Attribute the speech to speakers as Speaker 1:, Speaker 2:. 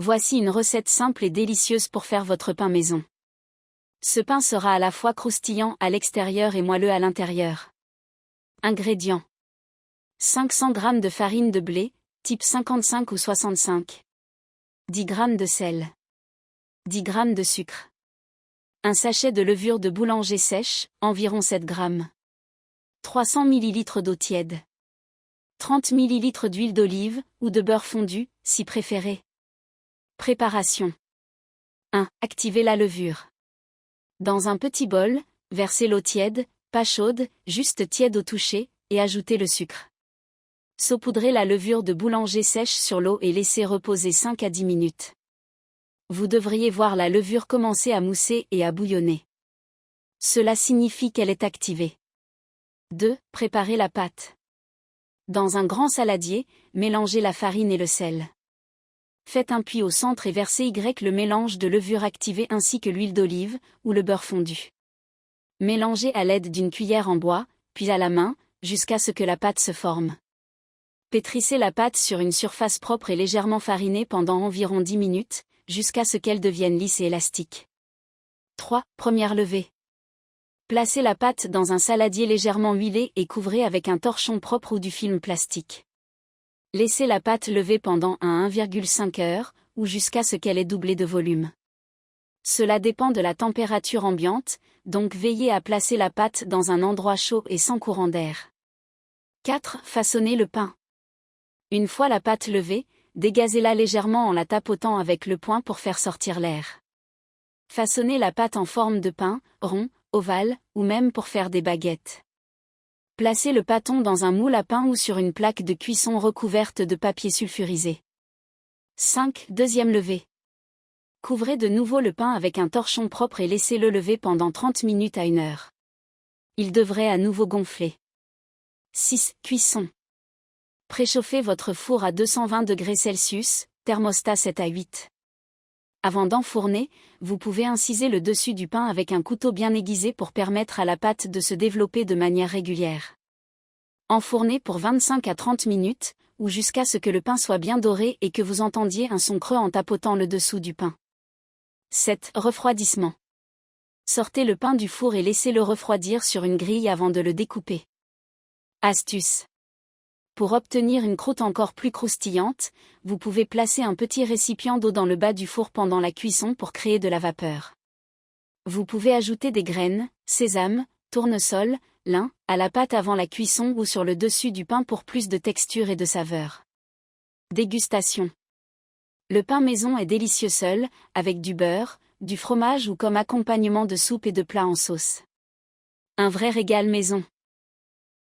Speaker 1: Voici une recette simple et délicieuse pour faire votre pain maison. Ce pain sera à la fois croustillant à l'extérieur et moelleux à l'intérieur. Ingrédients. 500 g de farine de blé, type 55 ou 65. 10 g de sel. 10 g de sucre. Un sachet de levure de boulanger sèche, environ 7 g. 300 ml d'eau tiède. 30 ml d'huile d'olive, ou de beurre fondu, si préféré. Préparation. 1. Activez la levure. Dans un petit bol, versez l'eau tiède, pas chaude, juste tiède au toucher, et ajoutez le sucre. Saupoudrez la levure de boulanger sèche sur l'eau et laissez reposer 5 à 10 minutes. Vous devriez voir la levure commencer à mousser et à bouillonner. Cela signifie qu'elle est activée. 2. Préparez la pâte. Dans un grand saladier, mélangez la farine et le sel. Faites un puits au centre et versez le mélange de levure activée ainsi que l'huile d'olive, ou le beurre fondu. Mélangez à l'aide d'une cuillère en bois, puis à la main, jusqu'à ce que la pâte se forme. Pétrissez la pâte sur une surface propre et légèrement farinée pendant environ 10 minutes, jusqu'à ce qu'elle devienne lisse et élastique. 3. Première levée. Placez la pâte dans un saladier légèrement huilé et couvrez avec un torchon propre ou du film plastique. Laissez la pâte lever pendant 1,5 heures, ou jusqu'à ce qu'elle ait doublé de volume. Cela dépend de la température ambiante, donc veillez à placer la pâte dans un endroit chaud et sans courant d'air. 4. Façonnez le pain. Une fois la pâte levée, dégazez-la légèrement en la tapotant avec le poing pour faire sortir l'air. Façonnez la pâte en forme de pain, rond, ovale, ou même pour faire des baguettes. Placez le pâton dans un moule à pain ou sur une plaque de cuisson recouverte de papier sulfurisé. 5. Deuxième levée. Couvrez de nouveau le pain avec un torchon propre et laissez-le lever pendant 30 minutes à 1 heure. Il devrait à nouveau gonfler. 6. Cuisson. Préchauffez votre four à 220 degrés Celsius, thermostat 7 à 8. Avant d'enfourner, vous pouvez inciser le dessus du pain avec un couteau bien aiguisé pour permettre à la pâte de se développer de manière régulière. Enfournez pour 25 à 30 minutes, ou jusqu'à ce que le pain soit bien doré et que vous entendiez un son creux en tapotant le dessous du pain. 7. Refroidissement. Sortez le pain du four et laissez-le refroidir sur une grille avant de le découper. Astuce. Pour obtenir une croûte encore plus croustillante, vous pouvez placer un petit récipient d'eau dans le bas du four pendant la cuisson pour créer de la vapeur. Vous pouvez ajouter des graines, sésame, tournesol, lin, à la pâte avant la cuisson ou sur le dessus du pain pour plus de texture et de saveur. Dégustation. Le pain maison est délicieux seul, avec du beurre, du fromage ou comme accompagnement de soupe et de plats en sauce. Un vrai régal maison.